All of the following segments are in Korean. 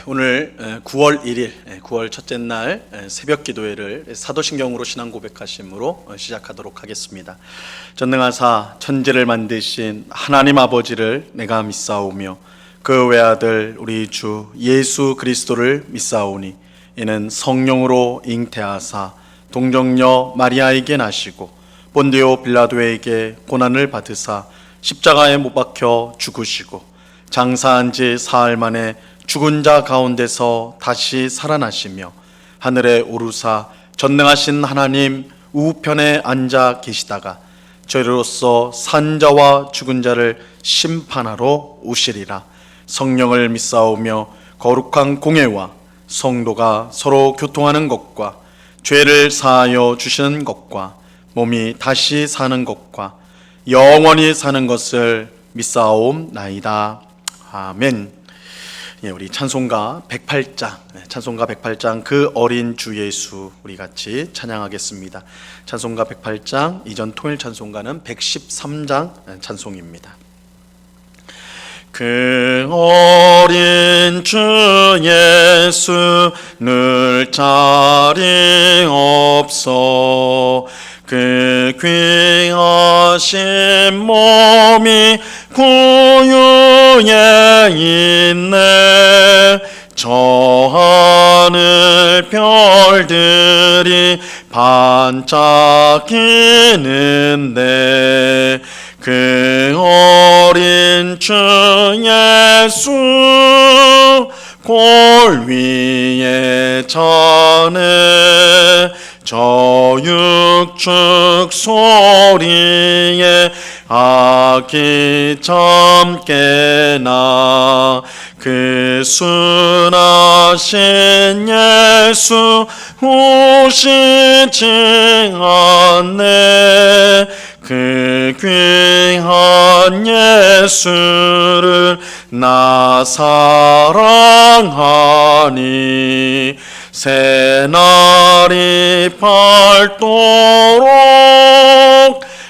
오늘 9월 1일, 9월 첫째 날 새벽 기도회를 사도신경으로 신앙 고백하심으로 시작하도록 하겠습니다. 전능하사 천지를 만드신 하나님 아버지를 내가 믿사오며 그 외아들 우리 주 예수 그리스도를 믿사오니 이는 성령으로 잉태하사 동정녀 마리아에게 나시고 본디오 빌라도에게 고난을 받으사 십자가에 못 박혀 죽으시고 장사한 지 사흘 만에 죽은 자 가운데서 다시 살아나시며 하늘에 오르사 전능하신 하나님 우편에 앉아 계시다가 저희로서 산 자와 죽은 자를 심판하러 오시리라. 성령을 믿사오며 거룩한 공예와 성도가 서로 교통하는 것과 죄를 사하여 주시는 것과 몸이 다시 사는 것과 영원히 사는 것을 믿사옵나이다. 아멘. 우리 찬송가 108장 그 어린 주 예수 우리 같이 찬양하겠습니다. 찬송가 108장 이전 통일 찬송가는 113장 찬송입니다. 그 어린 주 예수 늘 자리 없어 그 귀하신 몸이 구유에 있네. 저 하늘 별들이 반짝이는데 그 어린 주 예수 골 위에 자네. 저 육축 소리에 아기 잠깨나 그 순하신 예수 오시지 않네. 그 귀한 예수를 나 사랑하니 새날이 밝도록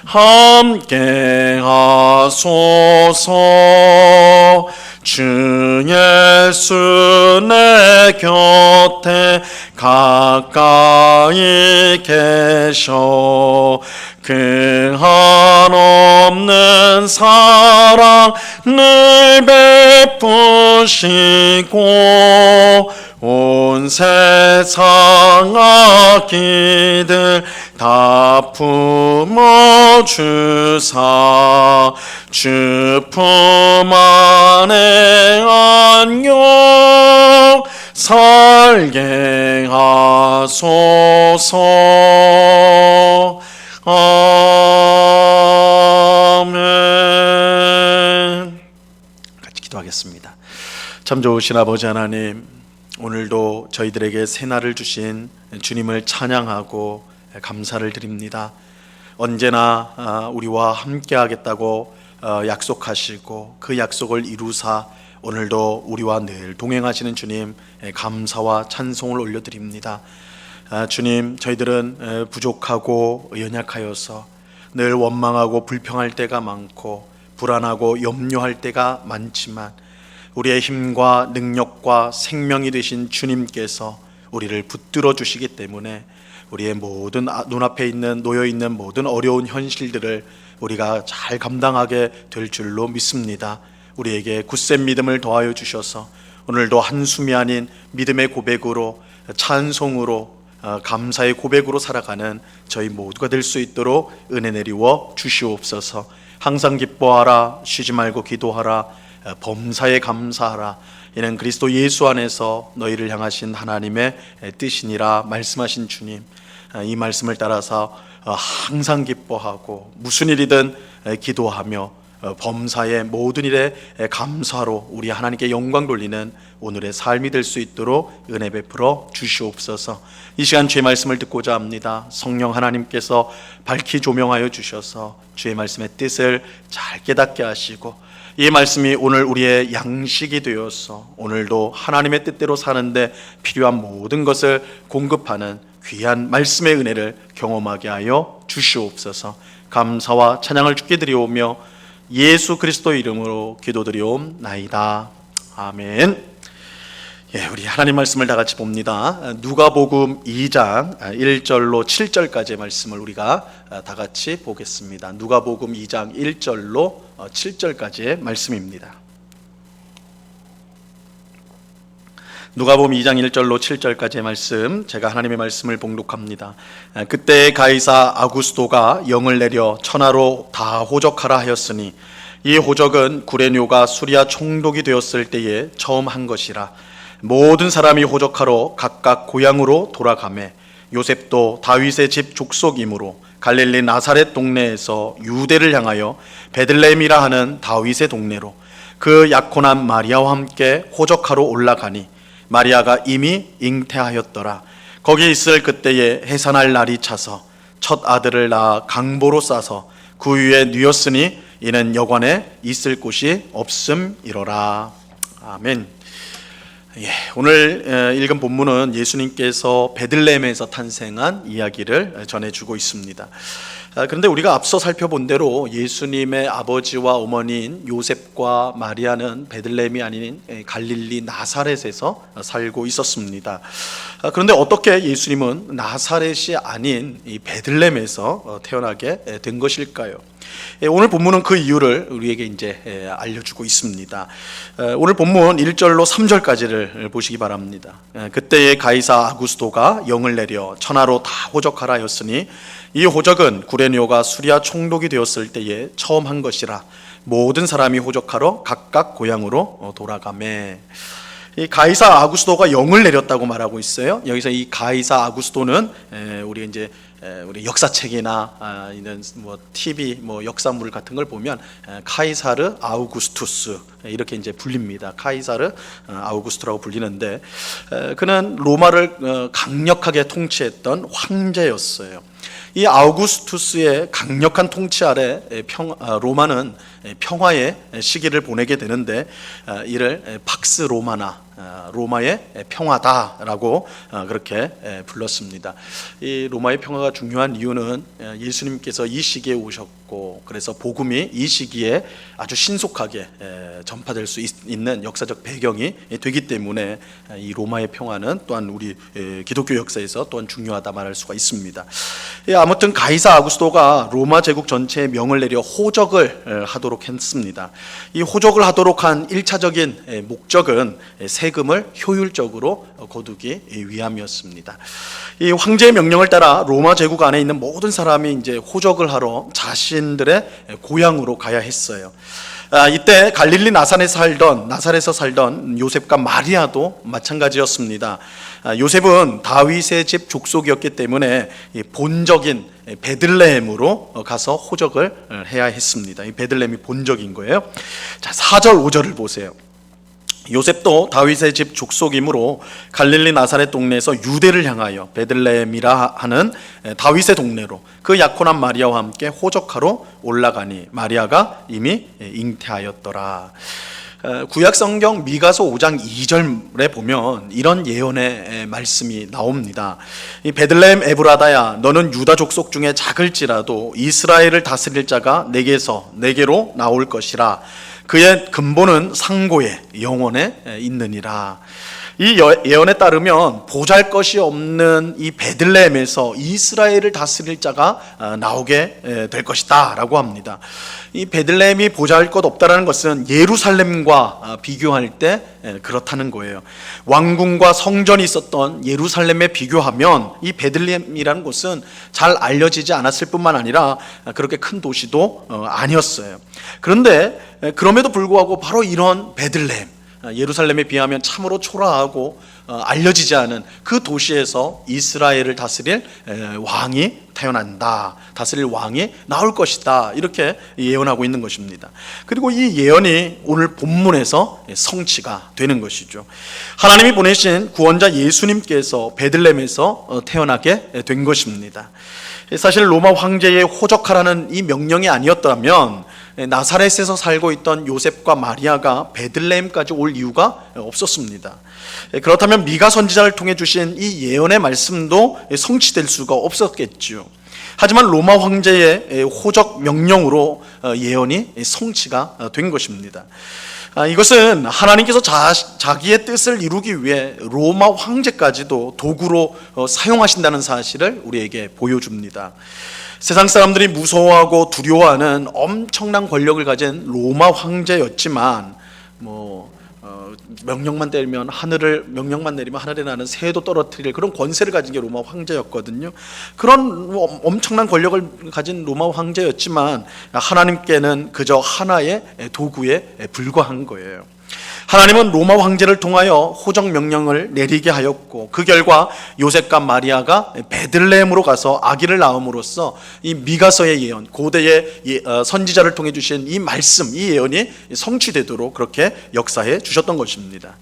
함께 하소서. 주 예수 내 곁에 가까이 계셔 그 한없는 사랑 늘 베푸시고 온 세상 악기들 다 품어주사 주 품 안에 안녕 살게 하소서. 아멘. 같이 기도하겠습니다. 참 좋으신 아버지 하나님, 오늘도 저희들에게 새날을 주신 주님을 찬양하고 감사를 드립니다. 언제나 우리와 함께 하겠다고 약속하시고 그 약속을 이루사 오늘도 우리와 늘 동행하시는 주님 감사와 찬송을 올려드립니다. 주님, 저희들은 부족하고 연약하여서 늘 원망하고 불평할 때가 많고 불안하고 염려할 때가 많지만 우리의 힘과 능력과 생명이 되신 주님께서 우리를 붙들어 주시기 때문에 우리의 모든 눈앞에 있는 놓여있는 모든 어려운 현실들을 우리가 잘 감당하게 될 줄로 믿습니다. 우리에게 굳센 믿음을 더하여 주셔서 오늘도 한숨이 아닌 믿음의 고백으로 찬송으로 감사의 고백으로 살아가는 저희 모두가 될 수 있도록 은혜 내리워 주시옵소서. 항상 기뻐하라, 쉬지 말고 기도하라, 범사에 감사하라. 이는 그리스도 예수 안에서 너희를 향하신 하나님의 뜻이니라 말씀하신 주님, 이 말씀을 따라서 항상 기뻐하고 무슨 일이든 기도하며 범사의 모든 일에 감사로 우리 하나님께 영광 돌리는 오늘의 삶이 될 수 있도록 은혜 베풀어 주시옵소서. 이 시간 주의 말씀을 듣고자 합니다. 성령 하나님께서 밝히 조명하여 주셔서 주의 말씀의 뜻을 잘 깨닫게 하시고 이 말씀이 오늘 우리의 양식이 되어서 오늘도 하나님의 뜻대로 사는데 필요한 모든 것을 공급하는 귀한 말씀의 은혜를 경험하게 하여 주시옵소서. 감사와 찬양을 주께 드리오며 예수 그리스도 이름으로 기도드리옵나이다. 아멘. 우리 하나님 말씀을 다 같이 봅니다. 누가복음 2장 1절로 7절까지의 말씀을 우리가 다 같이 보겠습니다. 누가복음 2장 1절로 7절까지의 말씀입니다. 누가복음 2장 1절로 7절까지의 말씀, 제가 하나님의 말씀을 봉독합니다. 그때 가이사 아구스도가 영을 내려 천하로 다 호적하라 하였으니 이 호적은 구레뇨가 수리아 총독이 되었을 때에 처음 한 것이라. 모든 사람이 호적하러 각각 고향으로 돌아가매 요셉도 다윗의 집 족속이므로 갈릴리 나사렛 동네에서 유대를 향하여 베들레헴이라 하는 다윗의 동네로 그 약혼한 마리아와 함께 호적하러 올라가니 마리아가 이미 잉태하였더라. 거기 있을 그때에 해산할 날이 차서 첫 아들을 낳아 강보로 싸서 그 위에 뉘었으니 이는 여관에 있을 곳이 없음이로라. 아멘. 오늘 읽은 본문은 예수님께서 베들레헴에서 탄생한 이야기를 전해주고 있습니다. 그런데 우리가 앞서 살펴본 대로 예수님의 아버지와 어머니인 요셉과 마리아는 베들레헴이 아닌 갈릴리 나사렛에서 살고 있었습니다. 그런데 어떻게 예수님은 나사렛이 아닌 이 베들레헴에서 태어나게 된 것일까요? 오늘 본문은 그 이유를 우리에게 이제 알려주고 있습니다. 오늘 본문 1절로 3절까지를 보시기 바랍니다. 그때에 가이사 아구스도가 영을 내려 천하로 다 호적하라 하였으니 이 호적은 구레뇨가 수리아 총독이 되었을 때에 처음 한 것이라. 모든 사람이 호적하러 각각 고향으로 돌아가매. 이 가이사 아구스도가 영을 내렸다고 말하고 있어요. 여기서 이 가이사 아구스도는 우리 역사책이나 이런 TV 역사물 같은 걸 보면 카이사르 아우구스투스 이렇게 이제 불립니다. 카이사르 아우구스투라고 불리는데 그는 로마를 강력하게 통치했던 황제였어요. 이 아우구스투스의 강력한 통치 아래 로마는 평화의 시기를 보내게 되는데 이를 팍스 로마나 로마의 평화다라고 그렇게 불렀습니다. 이 로마의 평화가 중요한 이유는 예수님께서 이 시기에 오셨고 그래서 복음이 이 시기에 아주 신속하게 전파될 수 있는 역사적 배경이 되기 때문에 이 로마의 평화는 또한 우리 기독교 역사에서 또한 중요하다 말할 수가 있습니다. 아무튼 가이사 아구스도가 로마 제국 전체에 명을 내려 호적을 하도록 했습니다. 이 호적을 하도록 한 1차적인 목적은 세금을 효율적으로 거두기 위함이었습니다. 이 황제의 명령을 따라 로마 제국 안에 있는 모든 사람이 이제 호적을 하러 자신들의 고향으로 가야 했어요. 이때 갈릴리 나사렛에서 살던 요셉과 마리아도 마찬가지였습니다. 요셉은 다윗의 집 족속이었기 때문에 본적인 베들레헴으로 가서 호적을 해야 했습니다. 이 베들레헴이 본적인 거예요. 자, 4절 5절을 보세요. 요셉도 다윗의 집 족속이므로 갈릴리 나사렛 동네에서 유대를 향하여 베들레헴이라 하는 다윗의 동네로 그 약혼한 마리아와 함께 호적하러 올라가니 마리아가 이미 잉태하였더라. 구약 성경 미가서 5장 2절에 보면 이런 예언의 말씀이 나옵니다. 이 베들레헴 에브라다야 너는 유다 족속 중에 작을지라도 이스라엘을 다스릴 자가 내게로 나올 것이라. 그의 근본은 상고에 영원에 있느니라. 이 예언에 따르면 보잘것이 없는 이 베들레헴에서 이스라엘을 다스릴 자가 나오게 될 것이다 라고 합니다. 이 베들레헴이 보잘것 없다라는 것은 예루살렘과 비교할 때 그렇다는 거예요. 왕궁과 성전이 있었던 예루살렘에 비교하면 이 베들레헴이라는 곳은 잘 알려지지 않았을 뿐만 아니라 그렇게 큰 도시도 아니었어요. 그런데 그럼에도 불구하고 바로 이런 베들레헴, 예루살렘에 비하면 참으로 초라하고 알려지지 않은 그 도시에서 이스라엘을 다스릴 왕이 태어난다, 다스릴 왕이 나올 것이다, 이렇게 예언하고 있는 것입니다. 그리고 이 예언이 오늘 본문에서 성취가 되는 것이죠. 하나님이 보내신 구원자 예수님께서 베들레헴에서 태어나게 된 것입니다. 사실 로마 황제의 호적하라는 이 명령이 아니었다면 나사렛에서 살고 있던 요셉과 마리아가 베들레헴까지 올 이유가 없었습니다. 그렇다면 미가 선지자를 통해 주신 이 예언의 말씀도 성취될 수가 없었겠죠. 하지만 로마 황제의 호적 명령으로 예언이 성취가 된 것입니다. 이것은 하나님께서 자기의 뜻을 이루기 위해 로마 황제까지도 도구로 사용하신다는 사실을 우리에게 보여줍니다. 세상 사람들이 무서워하고 두려워하는 엄청난 권력을 가진 로마 황제였지만 명령만 내리면 하늘에 나는 새도 떨어뜨릴 그런 권세를 가진 게 로마 황제였거든요. 그런 엄청난 권력을 가진 로마 황제였지만 하나님께는 그저 하나의 도구에 불과한 거예요. 하나님은 로마 황제를 통하여 호적 명령을 내리게 하였고, 그 결과 요셉과 마리아가 베들레헴으로 가서 아기를 낳음으로써 이 미가서의 예언, 고대의 선지자를 통해 주신 이 말씀, 이 예언이 성취되도록 그렇게 역사해 주셨던 것입니다.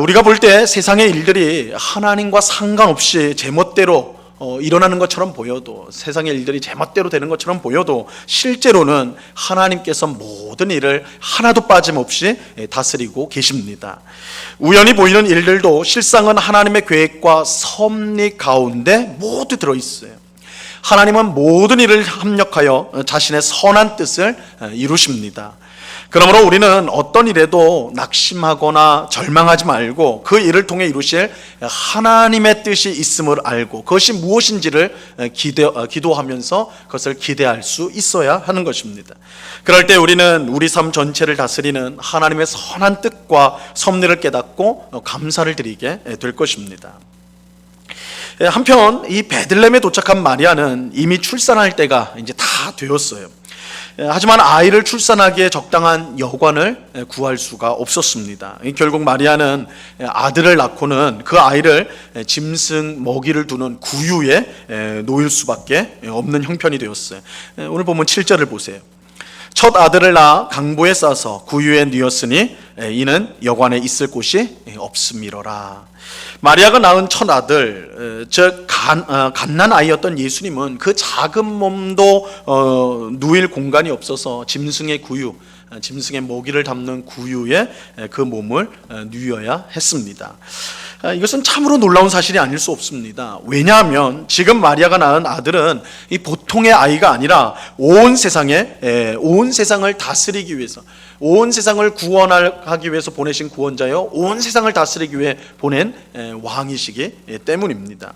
우리가 볼 때 세상의 일들이 하나님과 상관없이 제멋대로 일어나는 것처럼 보여도, 세상의 일들이 제멋대로 되는 것처럼 보여도 실제로는 하나님께서 모든 일을 하나도 빠짐없이 다스리고 계십니다. 우연히 보이는 일들도 실상은 하나님의 계획과 섭리 가운데 모두 들어있어요. 하나님은 모든 일을 합력하여 자신의 선한 뜻을 이루십니다. 그러므로 우리는 어떤 일에도 낙심하거나 절망하지 말고 그 일을 통해 이루실 하나님의 뜻이 있음을 알고 그것이 무엇인지를 기도하면서 그것을 기대할 수 있어야 하는 것입니다. 그럴 때 우리는 우리 삶 전체를 다스리는 하나님의 선한 뜻과 섭리를 깨닫고 감사를 드리게 될 것입니다. 한편 이 베들레헴에 도착한 마리아는 이미 출산할 때가 이제 다 되었어요. 하지만 아이를 출산하기에 적당한 여관을 구할 수가 없었습니다. 결국 마리아는 아들을 낳고는 그 아이를 짐승 먹이를 두는 구유에 놓일 수밖에 없는 형편이 되었어요. 오늘 보면 7절을 보세요. 첫 아들을 낳아 강보에 싸서 구유에 뉘었으니 이는 여관에 있을 곳이 없음이로라. 마리아가 낳은 첫 아들, 즉 갓난 아이였던 예수님은 그 작은 몸도 누일 공간이 없어서 짐승의 구유, 짐승의 먹이를 담는 구유에 그 몸을 누여야 했습니다. 이것은 참으로 놀라운 사실이 아닐 수 없습니다. 왜냐하면 지금 마리아가 낳은 아들은 이 보통의 아이가 아니라 온 세상을 다스리기 위해서, 온 세상을 구원하기 위해서 보내신 구원자여, 온 세상을 다스리기 위해 보낸 왕이시기 때문입니다.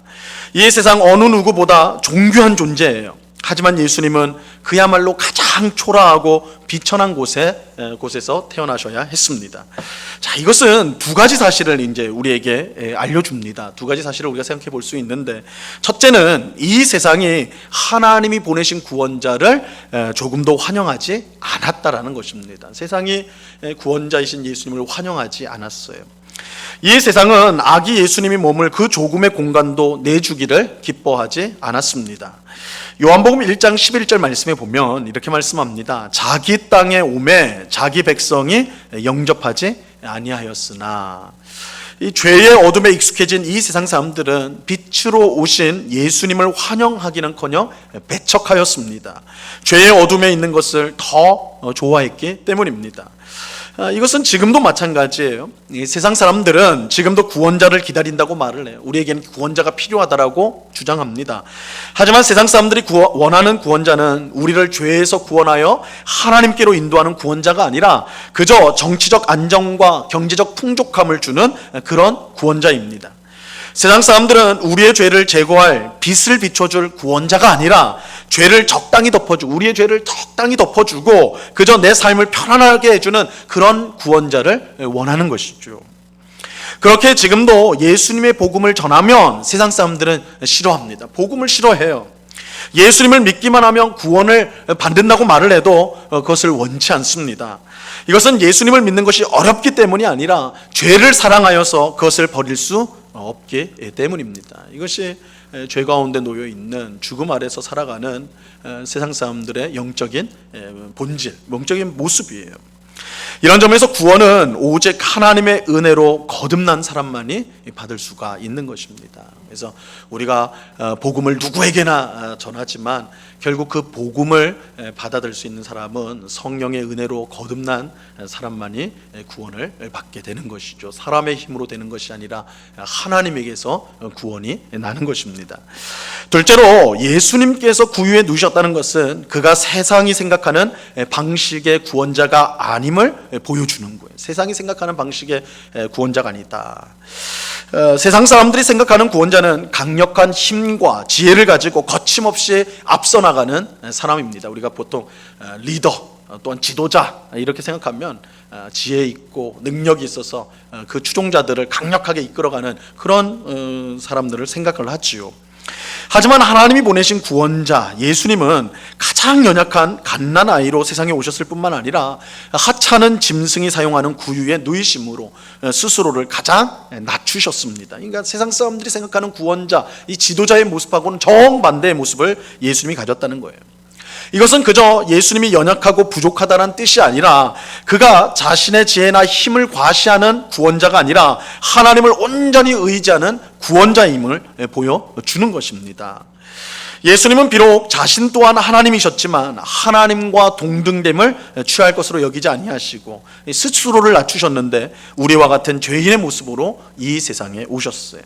이 세상 어느 누구보다 존귀한 존재예요. 하지만 예수님은 그야말로 가장 초라하고 비천한 곳에서 태어나셔야 했습니다. 자, 이것은 두 가지 사실을 이제 우리에게 알려줍니다. 두 가지 사실을 우리가 생각해 볼 수 있는데, 첫째는 이 세상이 하나님이 보내신 구원자를 조금도 환영하지 않았다라는 것입니다. 세상이 구원자이신 예수님을 환영하지 않았어요. 이 세상은 아기 예수님이 머물 그 조금의 공간도 내주기를 기뻐하지 않았습니다. 요한복음 1장 11절 말씀에 보면 이렇게 말씀합니다. 자기 땅에 오매 자기 백성이 영접하지 아니하였으나. 이 죄의 어둠에 익숙해진 이 세상 사람들은 빛으로 오신 예수님을 환영하기는커녕 배척하였습니다. 죄의 어둠에 있는 것을 더 좋아했기 때문입니다. 이것은 지금도 마찬가지예요. 이 세상 사람들은 지금도 구원자를 기다린다고 말을 해요. 우리에게는 구원자가 필요하다라고 주장합니다. 하지만 세상 사람들이 원하는 구원자는 우리를 죄에서 구원하여 하나님께로 인도하는 구원자가 아니라 그저 정치적 안정과 경제적 풍족함을 주는 그런 구원자입니다. 세상 사람들은 우리의 죄를 제거할 빛을 비춰줄 구원자가 아니라 죄를 적당히 덮어주고, 우리의 죄를 적당히 덮어주고 그저 내 삶을 편안하게 해주는 그런 구원자를 원하는 것이죠. 그렇게 지금도 예수님의 복음을 전하면 세상 사람들은 싫어합니다. 복음을 싫어해요. 예수님을 믿기만 하면 구원을 받는다고 말을 해도 그것을 원치 않습니다. 이것은 예수님을 믿는 것이 어렵기 때문이 아니라 죄를 사랑하여서 그것을 버릴 수 없기 때문입니다. 이것이 죄 가운데 놓여 있는 죽음 아래서 살아가는 세상 사람들의 영적인 본질, 영적인 모습이에요. 이런 점에서 구원은 오직 하나님의 은혜로 거듭난 사람만이 받을 수가 있는 것입니다. 그래서 우리가 복음을 누구에게나 전하지만 결국 그 복음을 받아들일 수 있는 사람은 성령의 은혜로 거듭난 사람만이 구원을 받게 되는 것이죠. 사람의 힘으로 되는 것이 아니라 하나님에게서 구원이 나는 것입니다. 둘째로 예수님께서 구유에 누우셨다는 것은 그가 세상이 생각하는 방식의 구원자가 아님을 보여주는 거예요. 세상이 생각하는 방식의 구원자가 아니다. 세상 사람들이 생각하는 구원자는 강력한 힘과 지혜를 가지고 거침없이 앞서 나가는 사람입니다. 우리가 보통 리더 또한 지도자 이렇게 생각하면 지혜 있고 능력이 있어서 그 추종자들을 강력하게 이끌어가는 그런 사람들을 생각을 하지요. 하지만 하나님이 보내신 구원자 예수님은 가장 연약한 갓난아이로 세상에 오셨을 뿐만 아니라 하찮은 짐승이 사용하는 구유에 누이심으로 스스로를 가장 낮추셨습니다. 그러니까 세상 사람들이 생각하는 구원자, 이 지도자의 모습하고는 정반대의 모습을 예수님이 가졌다는 거예요. 이것은 그저 예수님이 연약하고 부족하다는 뜻이 아니라 그가 자신의 지혜나 힘을 과시하는 구원자가 아니라 하나님을 온전히 의지하는 구원자임을 보여주는 것입니다. 예수님은 비록 자신 또한 하나님이셨지만 하나님과 동등됨을 취할 것으로 여기지 아니하시고 스스로를 낮추셨는데 우리와 같은 죄인의 모습으로 이 세상에 오셨어요.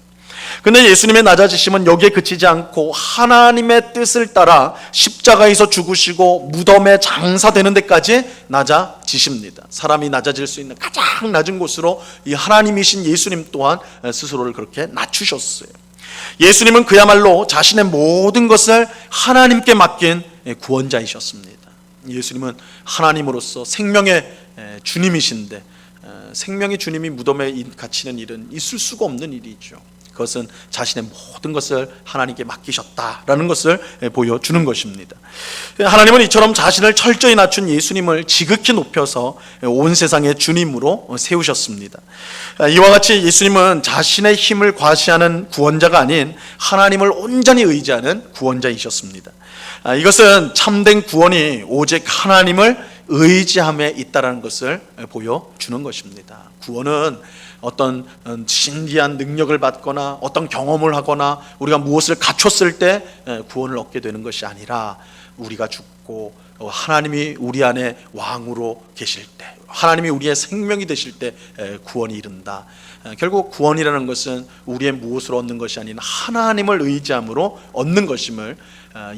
근데 예수님의 낮아지심은 여기에 그치지 않고 하나님의 뜻을 따라 십자가에서 죽으시고 무덤에 장사되는 데까지 낮아지십니다. 사람이 낮아질 수 있는 가장 낮은 곳으로 이 하나님이신 예수님 또한 스스로를 그렇게 낮추셨어요. 예수님은 그야말로 자신의 모든 것을 하나님께 맡긴 구원자이셨습니다. 예수님은 하나님으로서 생명의 주님이신데 생명의 주님이 무덤에 갇히는 일은 있을 수가 없는 일이죠. 그것은 자신의 모든 것을 하나님께 맡기셨다라는 것을 보여주는 것입니다. 하나님은 이처럼 자신을 철저히 낮춘 예수님을 지극히 높여서 온 세상의 주님으로 세우셨습니다. 이와 같이 예수님은 자신의 힘을 과시하는 구원자가 아닌 하나님을 온전히 의지하는 구원자이셨습니다. 이것은 참된 구원이 오직 하나님을 의지함에 있다는 것을 보여주는 것입니다. 구원은 어떤 신비한 능력을 받거나 어떤 경험을 하거나 우리가 무엇을 갖췄을 때 구원을 얻게 되는 것이 아니라 우리가 죽고 하나님이 우리 안에 왕으로 계실 때, 하나님이 우리의 생명이 되실 때 구원이 이른다. 결국 구원이라는 것은 우리의 무엇으로 얻는 것이 아닌 하나님을 의지함으로 얻는 것임을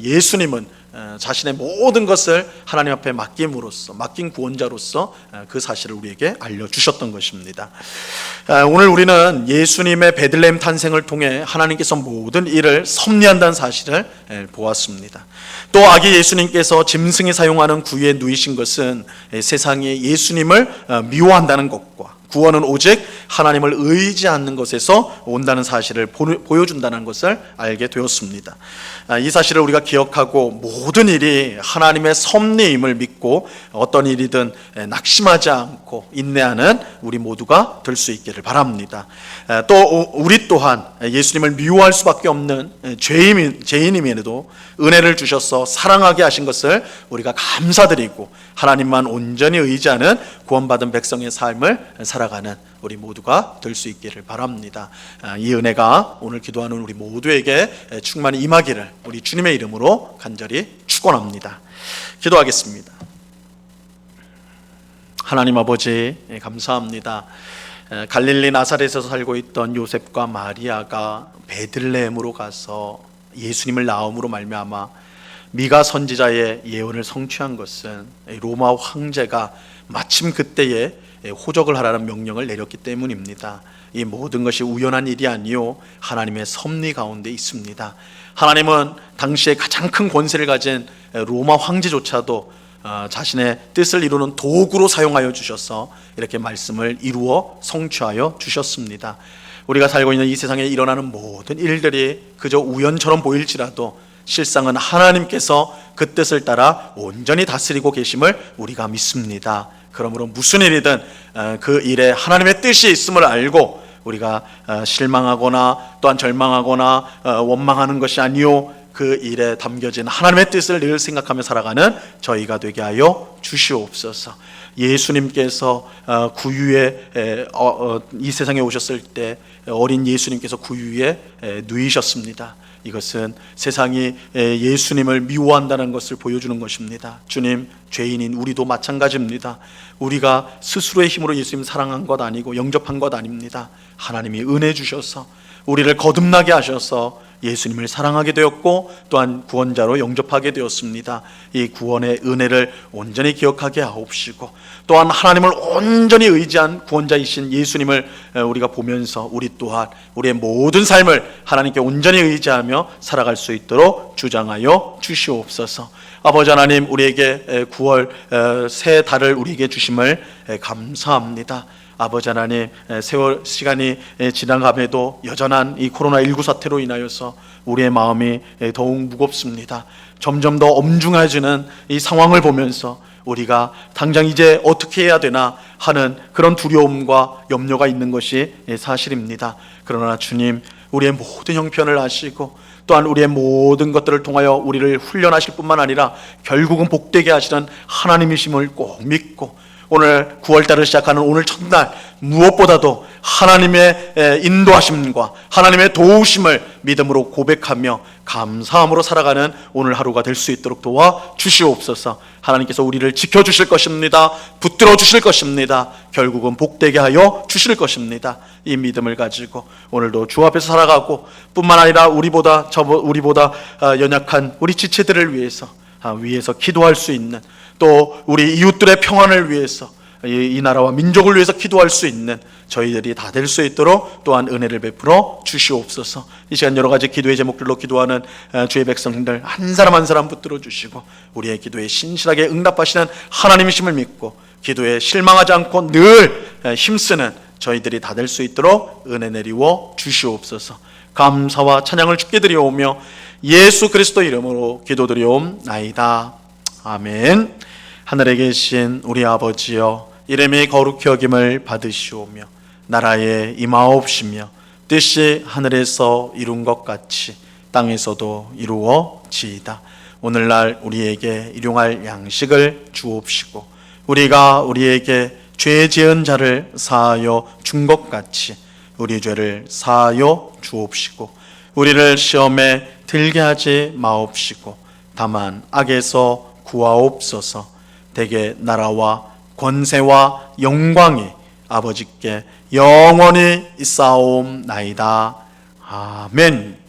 예수님은 자신의 모든 것을 하나님 앞에 맡긴 구원자로서 그 사실을 우리에게 알려주셨던 것입니다. 오늘 우리는 예수님의 베들레헴 탄생을 통해 하나님께서 모든 일을 섭리한다는 사실을 보았습니다. 또 아기 예수님께서 짐승이 사용하는 구유에 누이신 것은 세상이 예수님을 미워한다는 것과 구원은 오직 하나님을 의지하는 것에서 온다는 사실을 보여준다는 것을 알게 되었습니다. 이 사실을 우리가 기억하고 모든 일이 하나님의 섭리임을 믿고 어떤 일이든 낙심하지 않고 인내하는 우리 모두가 될 수 있기를 바랍니다. 또 우리 또한 예수님을 미워할 수밖에 없는 죄인임에도 은혜를 주셔서 사랑하게 하신 것을 우리가 감사드리고 하나님만 온전히 의지하는 구원받은 백성의 삶을 살아가는 우리 모두가 될 수 있기를 바랍니다. 이 은혜가 오늘 기도하는 우리 모두에게 충만히 임하기를 우리 주님의 이름으로 간절히 축원합니다. 기도하겠습니다. 하나님 아버지 감사합니다. 갈릴리 나사렛에서 살고 있던 요셉과 마리아가 베들레헴으로 가서 예수님을 낳음으로 말미암아 미가 선지자의 예언을 성취한 것은 로마 황제가 마침 그때에 호적을 하라는 명령을 내렸기 때문입니다. 이 모든 것이 우연한 일이 아니요 하나님의 섭리 가운데 있습니다. 하나님은 당시에 가장 큰 권세를 가진 로마 황제조차도 자신의 뜻을 이루는 도구로 사용하여 주셔서 이렇게 말씀을 이루어 성취하여 주셨습니다. 우리가 살고 있는 이 세상에 일어나는 모든 일들이 그저 우연처럼 보일지라도 실상은 하나님께서 그 뜻을 따라 온전히 다스리고 계심을 우리가 믿습니다. 그러므로 무슨 일이든 그 일에 하나님의 뜻이 있음을 알고 우리가 실망하거나 또한 절망하거나 원망하는 것이 아니요 그 일에 담겨진 하나님의 뜻을 늘 생각하며 살아가는 저희가 되게 하여 주시옵소서. 예수님께서 구유에 이 세상에 오셨을 때 어린 예수님께서 구유에 누이셨습니다. 이것은 세상이 예수님을 미워한다는 것을 보여주는 것입니다. 주님, 죄인인 우리도 마찬가지입니다. 우리가 스스로의 힘으로 예수님 사랑한 것 아니고 영접한 것 아닙니다. 하나님이 은혜 주셔서 우리를 거듭나게 하셔서 예수님을 사랑하게 되었고 또한 구원자로 영접하게 되었습니다. 이 구원의 은혜를 온전히 기억하게 하옵시고 또한 하나님을 온전히 의지한 구원자이신 예수님을 우리가 보면서 우리 또한 우리의 모든 삶을 하나님께 온전히 의지하며 살아갈 수 있도록 주장하여 주시옵소서. 아버지 하나님, 우리에게 9월 새 달을 우리에게 주심을 감사합니다. 아버지 하나님, 세월 시간이 지나감에도 여전한 이 코로나19 사태로 인하여서 우리의 마음이 더욱 무겁습니다. 점점 더 엄중해지는 이 상황을 보면서 우리가 당장 이제 어떻게 해야 되나 하는 그런 두려움과 염려가 있는 것이 사실입니다. 그러나 주님, 우리의 모든 형편을 아시고 또한 우리의 모든 것들을 통하여 우리를 훈련하실 뿐만 아니라 결국은 복되게 하시는 하나님이심을 꼭 믿고 오늘 9월달을 시작하는 오늘 첫날 무엇보다도 하나님의 인도하심과 하나님의 도우심을 믿음으로 고백하며 감사함으로 살아가는 오늘 하루가 될 수 있도록 도와 주시옵소서. 하나님께서 우리를 지켜주실 것입니다. 붙들어 주실 것입니다. 결국은 복되게 하여 주실 것입니다. 이 믿음을 가지고 오늘도 주 앞에서 살아가고 뿐만 아니라 우리보다 연약한 우리 지체들을 위해서 기도할 수 있는, 또 우리 이웃들의 평안을 위해서 이 나라와 민족을 위해서 기도할 수 있는 저희들이 다 될 수 있도록 또한 은혜를 베풀어 주시옵소서. 이 시간 여러 가지 기도의 제목들로 기도하는 주의 백성들 한 사람 한 사람 붙들어 주시고 우리의 기도에 신실하게 응답하시는 하나님이심을 믿고 기도에 실망하지 않고 늘 힘쓰는 저희들이 다 될 수 있도록 은혜 내리워 주시옵소서. 감사와 찬양을 주께 드리오며 예수 그리스도 이름으로 기도드리옵나이다. 아멘. 하늘에 계신 우리 아버지여, 이름이 거룩히 여김을 받으시오며 나라에 임하옵시며 뜻이 하늘에서 이룬 것 같이 땅에서도 이루어지이다. 오늘날 우리에게 일용할 양식을 주옵시고 우리가 우리에게 죄 지은 자를 사하여 준 것 같이 우리 죄를 사하여 주옵시고 우리를 시험에 들게 하지 마옵시고 다만 악에서 구하옵소서. 대개 나라와 권세와 영광이 아버지께 영원히 있사옵나이다. 아멘.